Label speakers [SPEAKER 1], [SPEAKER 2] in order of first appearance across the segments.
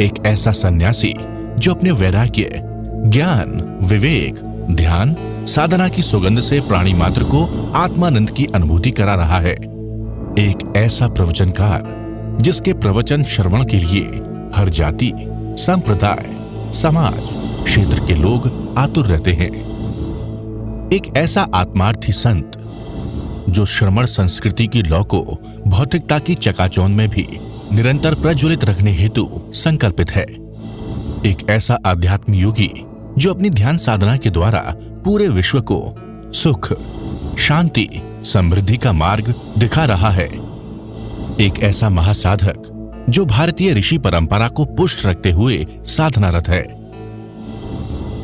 [SPEAKER 1] एक ऐसा सन्यासी जो अपने वैराग्य, ज्ञान, विवेक, ध्यान, साधना की सुगंध से प्राणी मात्र को आत्मानंद की अनुभूति करा रहा है। एक ऐसा प्रवचनकार जिसके प्रवचन श्रवण के लिए हर जाति, संप्रदाय, समाज, क्षेत्र के लोग आतुर रहते हैं। एक ऐसा आत्मार्थी संत जो श्रमण संस्कृति की लौ को भौतिकता की चकाचौंध में भी निरंतर प्रज्वलित रखने हेतु संकल्पित है। एक ऐसा आध्यात्म योगी जो अपनी ध्यान साधना के द्वारा पूरे विश्व को सुख, शांति, समृद्धि का मार्ग दिखा रहा है। एक ऐसा महासाधक जो भारतीय ऋषि परंपरा को पुष्ट रखते हुए साधनारत है।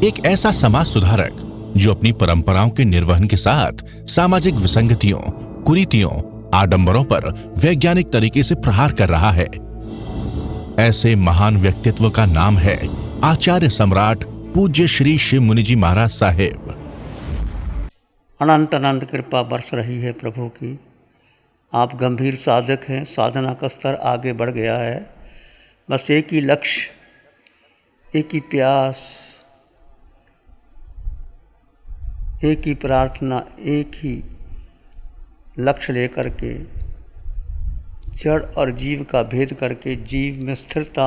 [SPEAKER 1] एक ऐसा समाज सुधारक जो अपनी परंपराओं के निर्वहन के साथ सामाजिक विसंगतियों, कुरीतियों, आडंबरों पर वैज्ञानिक तरीके से प्रहार कर रहा है। ऐसे महान व्यक्तित्व का नाम है आचार्य सम्राट पूज्य श्री शिव मुनि जी महाराज साहेब।
[SPEAKER 2] अनंत अनंत कृपा बरस रही है प्रभु की। आप गंभीर साधक हैं, साधना का स्तर आगे बढ़ गया है। बस एक ही लक्ष्य, एक ही प्यास, एक ही प्रार्थना, एक ही लक्ष्य लेकर के जड़ और जीव का भेद करके जीव में स्थिरता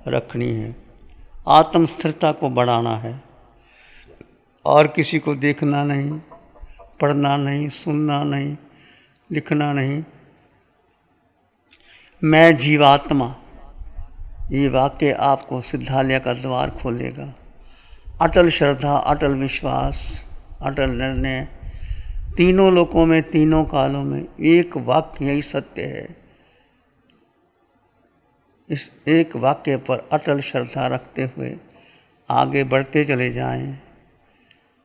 [SPEAKER 2] रखनी है। आत्म स्थिरता को बढ़ाना है और किसी को देखना नहीं, पढ़ना नहीं, सुनना नहीं, लिखना नहीं। मैं जीवात्मा, ये वाक्य आपको सिद्धालय का द्वार खोलेगा। अटल श्रद्धा, अटल विश्वास, अटल निर्णय, तीनों लोकों में, तीनों कालों में एक वाक्य यही सत्य है। इस एक वाक्य पर अटल श्रद्धा रखते हुए आगे बढ़ते चले जाएं।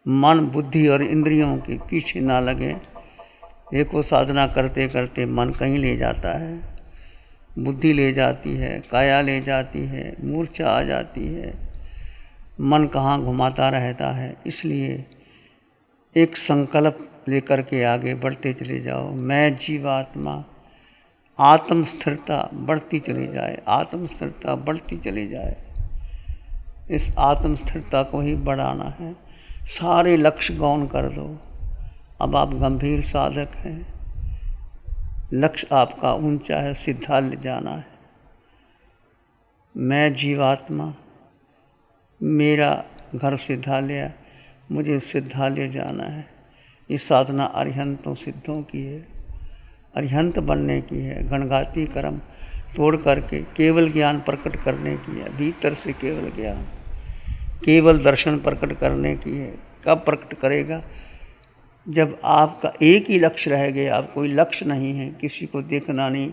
[SPEAKER 2] मन, बुद्धि और इंद्रियों के पीछे ना लगे। एको साधना करते करते मन कहीं ले जाता है, बुद्धि ले जाती है, काया ले जाती है, मूर्छा आ जाती है, मन कहाँ घुमाता रहता है। इसलिए एक संकल्प लेकर के आगे बढ़ते चले जाओ। मैं जीवात्मा, आत्म स्थिरता बढ़ती चली जाए, आत्म स्थिरता बढ़ती चली जाए। इस आत्म स्थिरता को ही बढ़ाना है। सारे लक्ष्य गौण कर दो। अब आप गंभीर साधक हैं, लक्ष्य आपका ऊंचा है, सिद्धालय जाना है। मैं जीवात्मा, मेरा घर सिद्धालय, मुझे सिद्धालय जाना है। ये साधना अरिहंतों सिद्धों की है, अरिहंत बनने की है। गणघाती कर्म तोड़ करके केवल ज्ञान प्रकट करने की है। भीतर से केवल ज्ञान, केवल दर्शन प्रकट करने की है। कब प्रकट करेगा? जब आपका एक ही लक्ष्य रह गया। अब कोई लक्ष्य नहीं है, किसी को देखना नहीं,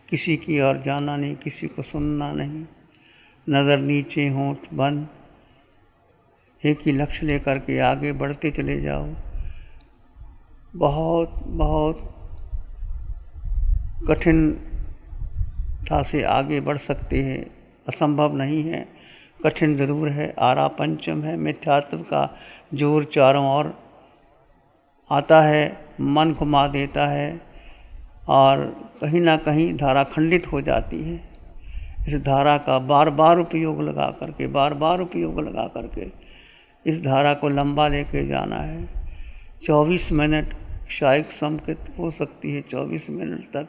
[SPEAKER 2] किसी की ओर जाना नहीं, किसी को सुनना नहीं, नज़र नीचे, होंठ बंद। एक ही लक्ष्य लेकर के आगे बढ़ते चले जाओ। बहुत बहुत कठिनता से आगे बढ़ सकते हैं, असंभव नहीं है, कठिन ज़रूर है। आरा पंचम है, मिथ्यात्व का जोर चारों ओर आता है, मन घुमा देता है और कहीं ना कहीं धारा खंडित हो जाती है। इस धारा का बार बार उपयोग लगा करके, बार बार उपयोग लगा करके इस धारा को लंबा लेके जाना है। 24 मिनट शायद संकित हो सकती है, 24 मिनट तक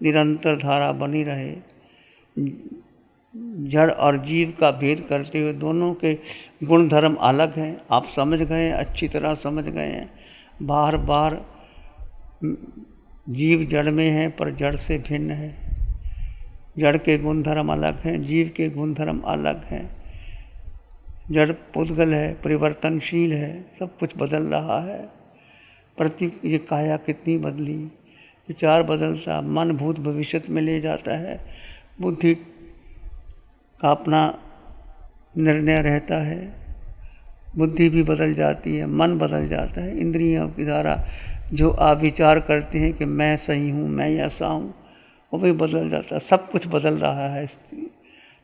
[SPEAKER 2] निरंतर धारा बनी रहे। जड़ और जीव का भेद करते हुए दोनों के गुण धर्म अलग हैं। आप समझ गए, अच्छी तरह समझ गए हैं। बार बार जीव जड़ में है पर जड़ से भिन्न है। जड़ के गुण धर्म अलग हैं, जीव के गुण धर्म अलग हैं। जड़ पुद्गल है, परिवर्तनशील है, सब कुछ बदल रहा है। प्रति ये काया कितनी बदली, विचार बदलता, मन भूत भविष्य में ले जाता है। बुद्धि का अपना निर्णय रहता है, बुद्धि भी बदल जाती है, मन बदल जाता है। इंद्रियों की धारा जो आप विचार करते हैं कि मैं सही हूँ, मैं ऐसा हूँ, वो भी बदल जाता है। सब कुछ बदल रहा है।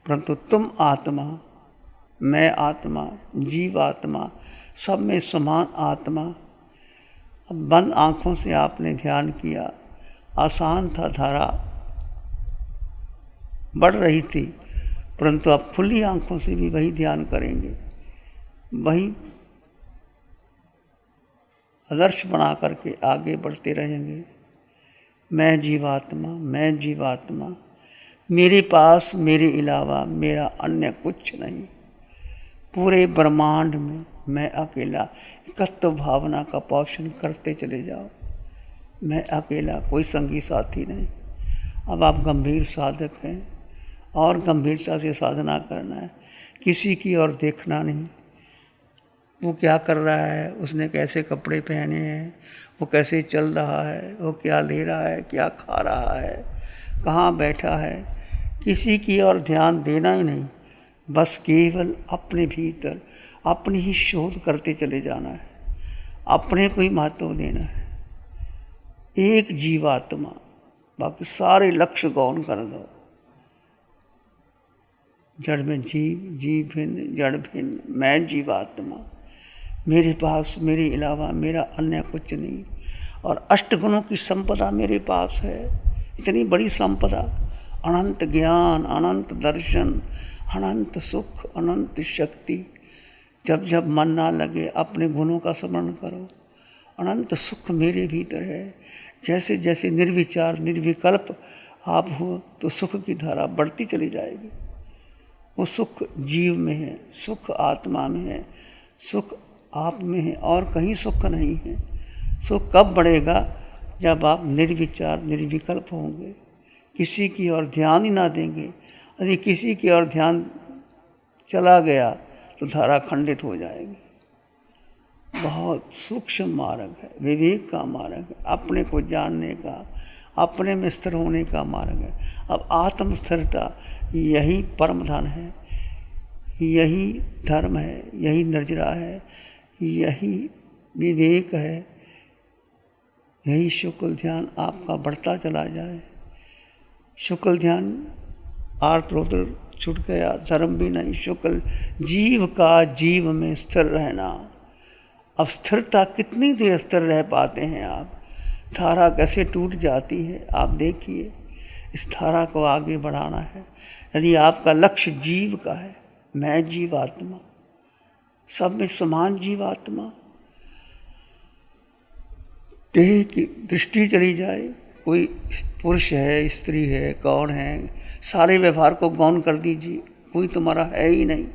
[SPEAKER 2] परंतु तुम आत्मा, मैं आत्मा, जीव आत्मा, सब में समान आत्मा। अब बंद आँखों से आपने ध्यान किया, आसान था, धारा बढ़ रही थी, परंतु आप खुली आंखों से भी वही ध्यान करेंगे, वही आदर्श बना करके आगे बढ़ते रहेंगे। मैं जीवात्मा, मैं जीवात्मा, मेरे पास मेरे अलावा मेरा अन्य कुछ नहीं, पूरे ब्रह्मांड में मैं अकेला। एकत्व भावना का पोषण करते चले जाओ। मैं अकेला, कोई संगी साथी नहीं। अब आप गंभीर साधक हैं और गंभीरता से साधना करना है, किसी की ओर देखना नहीं। वो क्या कर रहा है, उसने कैसे कपड़े पहने हैं, वो कैसे चल रहा है, वो क्या ले रहा है, क्या खा रहा है, कहाँ बैठा है, किसी की ओर ध्यान देना ही नहीं। बस केवल अपने भीतर अपनी ही शोध करते चले जाना है, अपने को ही महत्व देना है। एक जीवात्मा, बाकी सारे लक्ष्य गौण कर दो। जड़ में जीव, जीव भिन्न, जड़ भिन्न, मैं जीवात्मा, मेरे पास मेरे अलावा मेरा अन्य कुछ नहीं। और अष्टगुणों की संपदा मेरे पास है, इतनी बड़ी संपदा, अनंत ज्ञान, अनंत दर्शन, अनंत सुख, अनंत शक्ति। जब जब मन ना लगे अपने गुणों का स्मरण करो। अनंत सुख मेरे भीतर है। जैसे जैसे निर्विचार निर्विकल्प आप हो तो सुख की धारा बढ़ती चली जाएगी। वो सुख जीव में है, सुख आत्मा में है, सुख आप में है और कहीं सुख नहीं है। सुख कब बढ़ेगा? जब आप निर्विचार निर्विकल्प होंगे, किसी की ओर ध्यान ही ना देंगे। यदि किसी की ओर ध्यान चला गया तो धारा खंडित हो जाएगी। बहुत सूक्ष्म मार्ग है, विवेक का मार्ग है, अपने को जानने का, अपने में स्थिर होने का मार्ग है। अब आत्म स्थिरता यही परम धन है, यही धर्म है, यही निर्जरा है, यही विवेक है, यही शुक्ल ध्यान आपका बढ़ता चला जाए। शुक्ल ध्यान आर्द्रोत्र छूट गया, धर्म भी नहीं। शुक्ल जीव का जीव में स्थिर रहना। अब स्थिरता कितनी देर स्थिर रह पाते हैं आप? धारा कैसे टूट जाती है आप देखिए। इस धारा को आगे बढ़ाना है। यदि आपका लक्ष्य जीव का है, मैं जीवात्मा, सब में समान जीवात्मा, देह की दृष्टि चली जाए, कोई पुरुष है, स्त्री है, कौन है, सारे व्यवहार को गौण कर दीजिए, कोई तुम्हारा है ही नहीं।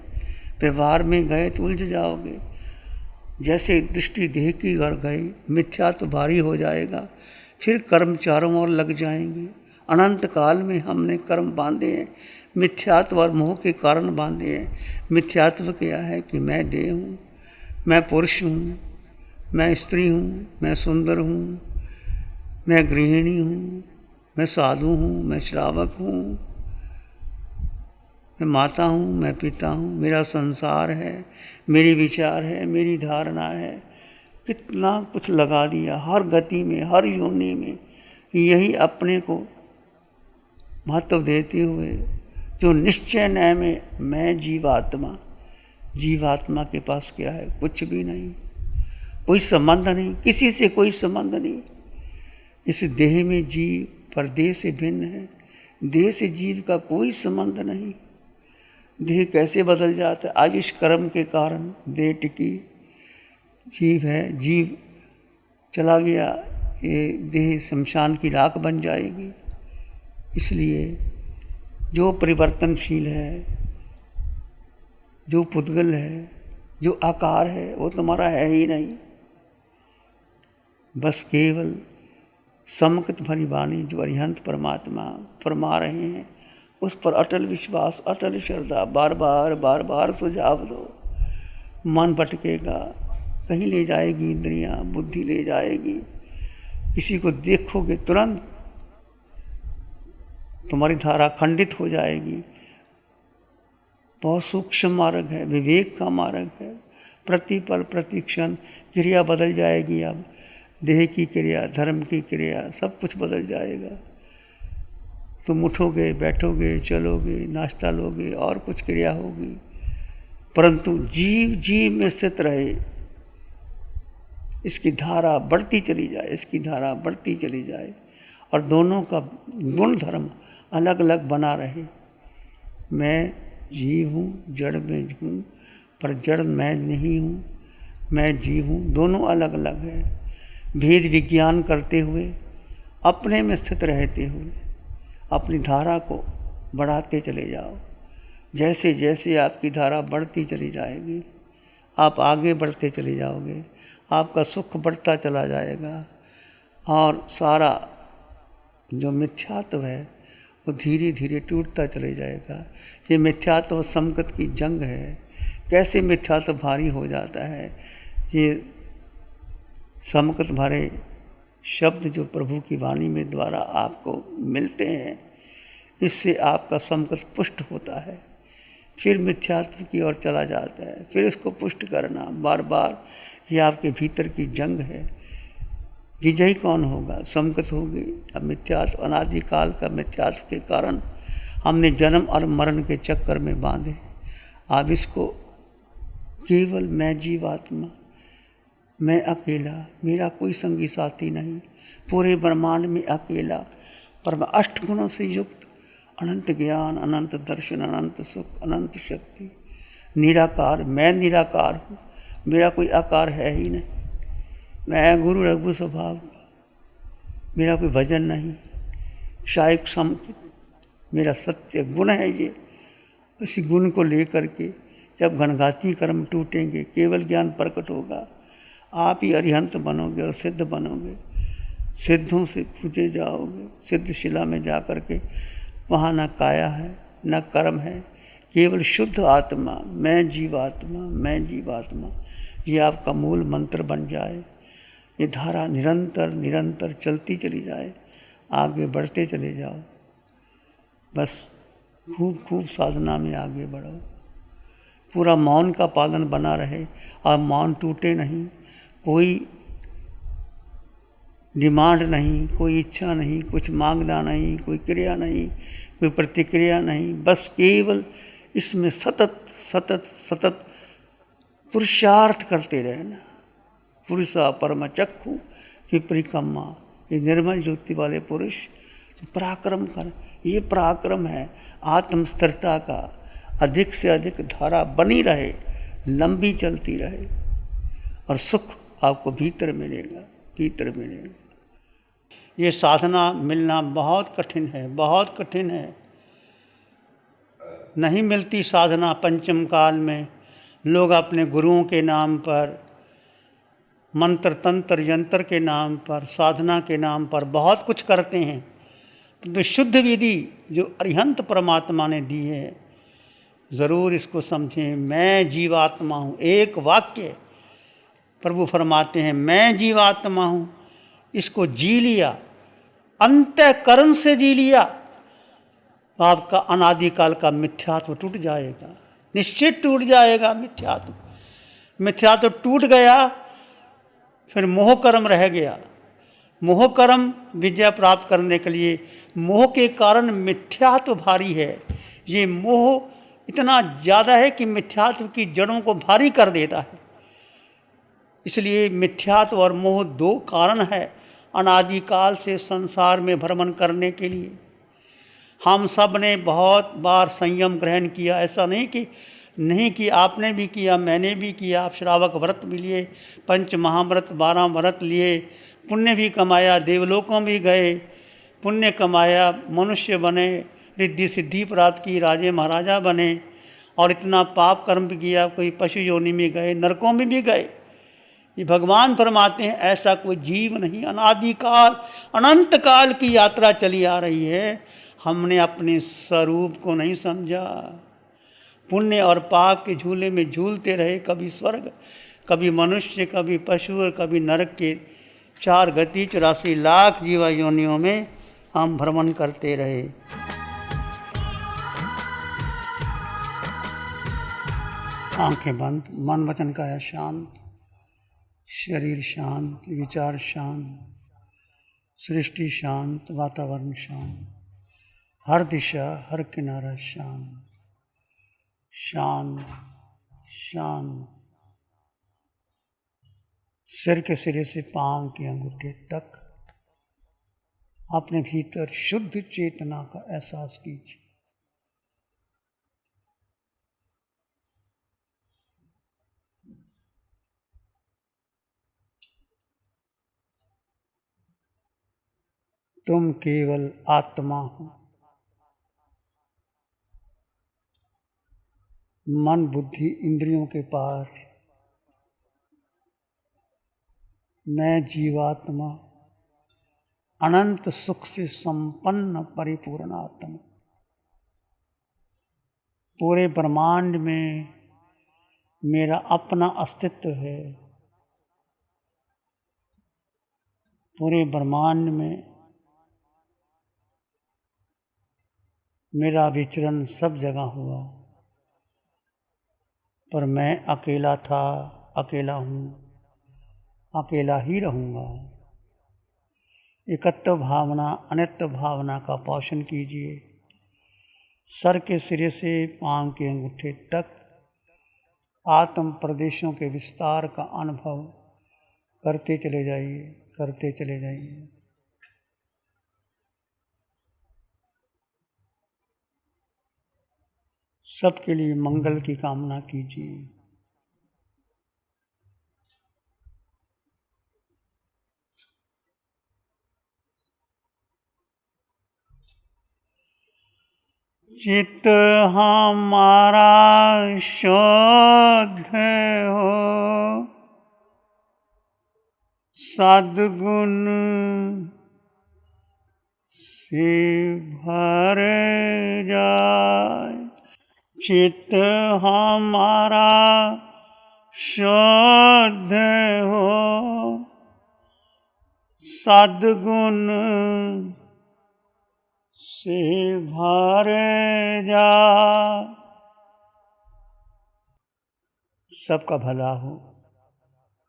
[SPEAKER 2] व्यवहार में गए तो उलझ जाओगे। जैसे दृष्टि देह की घर गई, मिथ्यात्व भारी हो जाएगा, फिर कर्म चारों ओर लग जाएंगे। अनंत काल में हमने कर्म बांधे हैं, मिथ्यात्व और मोह के कारण बांधे हैं। मिथ्यात्व क्या है कि मैं देह हूँ, मैं पुरुष हूँ, मैं स्त्री हूँ, मैं सुंदर हूँ, मैं गृहिणी हूँ, मैं साधु हूँ, मैं श्रावक हूँ, मैं माता हूँ, मैं पिता हूँ, मेरा संसार है, मेरी विचार है, मेरी धारणा है। कितना कुछ लगा दिया हर गति में, हर योनि में। यही अपने को महत्व देते हुए जो निश्चय नय में मैं जीवात्मा, जीवात्मा के पास क्या है? कुछ भी नहीं, कोई संबंध नहीं, किसी से कोई संबंध नहीं। इस देह में जीव पर देह से भिन्न है, देह से जीव का कोई संबंध नहीं। देह कैसे बदल जाता है? आज इस कर्म के कारण देह टिकी, जीव है, जीव चला गया, ये देह शमशान की राख बन जाएगी। इसलिए जो परिवर्तनशील है, जो पुद्गल है, जो आकार है, वो तुम्हारा है ही नहीं। बस केवल समकृत भरी वाणी जो अरिहंत परमात्मा फरमा रहे हैं, उस पर अटल विश्वास, अटल श्रद्धा, बार बार सुझाव दो। मन भटकेगा, कहीं ले जाएगी इंद्रियां, बुद्धि ले जाएगी। किसी को देखोगे तुरंत तुम्हारी धारा खंडित हो जाएगी। बहुत सूक्ष्म मार्ग है, विवेक का मार्ग है। प्रतिपल प्रतिक्षण क्रिया बदल जाएगी। अब देह की क्रिया, धर्म की क्रिया, सब कुछ बदल जाएगा। तुम उठोगे, बैठोगे, चलोगे, नाश्ता लोगे और कुछ क्रिया होगी, परंतु जीव जीव में स्थित रहे। इसकी धारा बढ़ती चली जाए, इसकी धारा बढ़ती चली जाए और दोनों का गुण धर्म अलग अलग बना रहे। मैं जीव हूँ, जड़ में हूँ, पर जड़ मैं नहीं हूँ, मैं जीव हूँ, दोनों अलग अलग है। भेद विज्ञान करते हुए, अपने में स्थित रहते हुए अपनी धारा को बढ़ाते चले जाओ। जैसे जैसे आपकी धारा बढ़ती चली जाएगी, आप आगे बढ़ते चले जाओगे, आपका सुख बढ़ता चला जाएगा और सारा जो मिथ्यात्व है वो धीरे धीरे टूटता चले जाएगा। ये मिथ्यात्व समकत की जंग है। कैसे मिथ्यात्व भारी हो जाता है। ये समकत भरे शब्द जो प्रभु की वाणी में द्वारा आपको मिलते हैं, इससे आपका समकत पुष्ट होता है, फिर मिथ्यात्व की ओर चला जाता है, फिर इसको पुष्ट करना बार बार। ये आपके भीतर की जंग है। विजयी कौन होगा? समकत होगी। अब मिथ्यात्व अनादिकाल का मिथ्यात्व के कारण हमने जन्म और मरण के चक्कर में बांधे। अब इसको केवल मैं जीवात्मा, मैं अकेला, मेरा कोई संगी साथी नहीं, पूरे ब्रह्मांड में अकेला, पर मैं 8 गुणों से युक्त, अनंत ज्ञान, अनंत दर्शन, अनंत सुख, अनंत शक्ति, निराकार, मैं निराकार हूँ, मेरा कोई आकार है ही नहीं। मैं गुरु रघु स्वभाव का, मेरा कोई वजन नहीं, शायक समकित, मेरा सत्य गुण है ये। इसी गुण को लेकर के जब घनघाती कर्म टूटेंगे, केवल ज्ञान प्रकट होगा, आप ही अरिहंत बनोगे और सिद्ध बनोगे। सिद्धों से पूजे जाओगे, सिद्ध शिला में जा कर के वहाँ न काया है न कर्म है, केवल शुद्ध आत्मा, मैं जीवात्मा, मैं जीवात्मा, ये आपका मूल मंत्र बन जाए। ये धारा निरंतर निरंतर चलती चली जाए, आगे बढ़ते चले जाओ। बस खूब खूब साधना में आगे बढ़ो। पूरा मौन का पालन बना रहे और मौन टूटे नहीं। कोई डिमांड नहीं, कोई इच्छा नहीं, कुछ मांगना नहीं, कोई क्रिया नहीं, कोई प्रतिक्रिया नहीं, बस केवल इसमें सतत सतत सतत पुरुषार्थ करते रहना। पुरुषा परम चक्षु विपरिकम्मा, ये निर्मल ज्योति वाले पुरुष तो पराक्रम कर। ये पराक्रम है आत्म स्थिरता का। अधिक से अधिक धारा बनी रहे, लंबी चलती रहे और सुख आपको भीतर मिलेगा, भीतर मिलेगा। ये साधना मिलना बहुत कठिन है, बहुत कठिन है। नहीं मिलती साधना पंचम काल में। लोग अपने गुरुओं के नाम पर, मंत्र तंत्र यंत्र के नाम पर, साधना के नाम पर बहुत कुछ करते हैं, तो शुद्ध विधि जो अरिहंत परमात्मा ने दी है, ज़रूर इसको समझें। मैं जीवात्मा हूँ, एक वाक्य प्रभु फरमाते हैं, मैं जीवात्मा हूँ। इसको जी लिया, अंतःकरण से जी लिया, आपका अनादिकाल का मिथ्यात्व टूट जाएगा, निश्चित टूट जाएगा मिथ्यात्व। मिथ्यात्व टूट गया, फिर मोह कर्म रह गया। मोह कर्म विजय प्राप्त करने के लिए, मोह के कारण मिथ्यात्व भारी है। ये मोह इतना ज़्यादा है कि मिथ्यात्व की जड़ों को भारी कर देता है। इसलिए मिथ्यात्व और मोह 2 कारण है अनादिकाल से संसार में भ्रमण करने के लिए। हम सब ने बहुत बार संयम ग्रहण किया, ऐसा नहीं कि आपने भी किया, मैंने भी किया। आप श्रावक व्रत भी लिए, पंच महाव्रत 12 व्रत लिए, पुण्य भी कमाया, देवलोकों भी गए, पुण्य कमाया, मनुष्य बने, रिद्धि सिद्धि प्राप्त की, राजे महाराजा बने, और इतना पाप कर्म भी किया, कोई पशु योनि में गए, नरकों में भी गए। ये भगवान फरमाते हैं ऐसा कोई जीव नहीं। अनादिकाल अनंत काल की यात्रा चली आ रही है, हमने अपने स्वरूप को नहीं समझा। पुण्य और पाप के झूले में झूलते रहे, कभी स्वर्ग, कभी मनुष्य, कभी पशु और कभी नरक के 4 गति 84 लाख जीवा योनियों में हम भ्रमण करते रहे। आंखें बंद, मन वचन काया शांत, शरीर शांत, विचार शांत, सृष्टि शांत, वातावरण शांत, हर दिशा हर किनारा शांत, शांत शांत। सिर के सिरे से पांव के अंगूठे तक अपने भीतर शुद्ध चेतना का एहसास कीजिए। तुम केवल आत्मा हो। मन बुद्धि इंद्रियों के पार मैं जीवात्मा अनंत सुख से संपन्न परिपूर्ण आत्मा। पूरे ब्रह्मांड में मेरा अपना अस्तित्व है। पूरे ब्रह्मांड में मेरा विचरण सब जगह हुआ, पर मैं अकेला था, अकेला हूँ, अकेला ही रहूँगा। एकत्व भावना अनित्व भावना का पोषण कीजिए। सर के सिरे से पांव के अंगूठे तक आत्म प्रदेशों के विस्तार का अनुभव करते चले जाइए, करते चले जाइए। सबके लिए मंगल की कामना कीजिए। चित्त हमारा शुद्ध हो, सद्गुण से भर जाए। चित्त हमारा शुद्ध हो, सद्गुण से भर जा। सबका भला हो,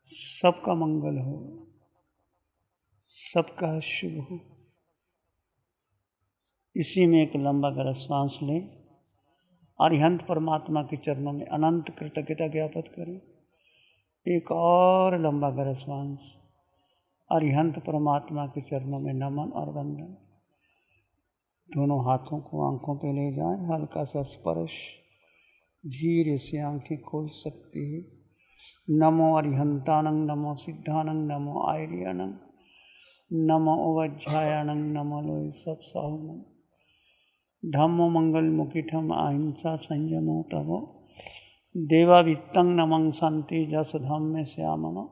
[SPEAKER 2] सबका मंगल हो, सबका शुभ हो। इसी में एक लंबा गहरा सांस लें। अरिहंत परमात्मा के चरणों में अनंत कृतज्ञता ज्ञापित करें। एक और लंबा गहरा सांस। अरिहंत परमात्मा के चरणों में नमन और वंदन। दोनों हाथों को आंखों पे ले जाएं। हल्का सा स्पर्श, धीरे से आंखें खोल सकती है। नमो अरिहंतानंग, नमो सिद्धानंग, नमो आयर्यानंग, नमो उवज्झायानंग, नमो लोय सब साहुनंग। धम्मो मंगल मुखिठम अहिंसा संयमो तवो देवा वित्तं नमं शांति जस धम्मे श्यामनो।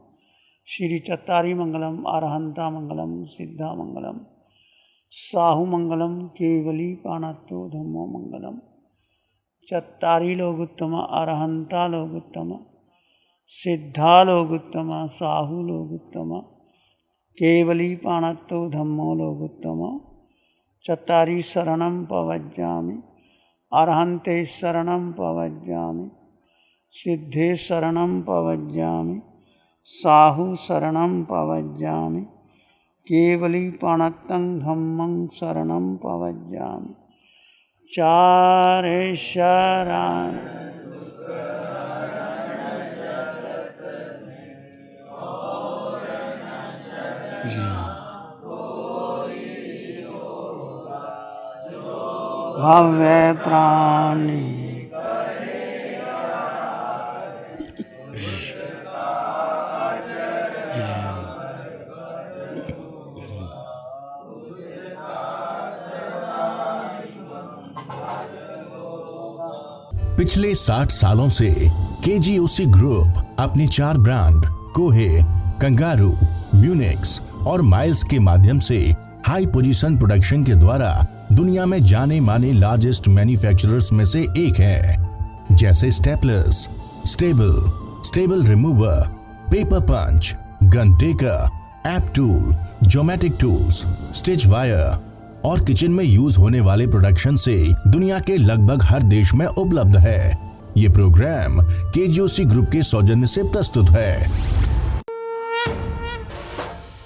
[SPEAKER 2] श्री चत्तारी मंगलम, अरहंता मंगलम, सिद्धा मंगलम, साहु मंगलम, केवली पाणत्तो धम्मो मंगलम। चत्तारी लोगुत्तम, अरहंता लोगुत्तम, सिद्धा लोगुत्तम, साहु लोगुत्तम, केवली पाणत्तो धम्मो लोगुत्तम। चत्तारी शरणं पवज्जामि, अरहंते शरणं पवज्जामि, सिद्धे शरणं पवज्जामि, साहु शरणं पवज्जामि, केवली पाणत्तं धम्मं शरणं पवज्जामि। चारे शरण भव्य प्राणी
[SPEAKER 1] पिछले 60 सालों से केजीओसी ग्रुप अपने 4 ब्रांड कोहे, कंगारू, म्यूनिक्स और माइल्स के माध्यम से हाई पोजीशन प्रोडक्शन के द्वारा दुनिया में जाने माने लार्जेस्ट मैन्युफैक्चरर्स में से एक है। जैसे staplers, staple remover, paper punch, gun tacker, app tool, geometric tools, stitch wire और किचन में यूज होने वाले प्रोडक्शन से दुनिया के लगभग हर देश में उपलब्ध है। ये प्रोग्राम केजीओसी ग्रुप के सौजन्य से प्रस्तुत है।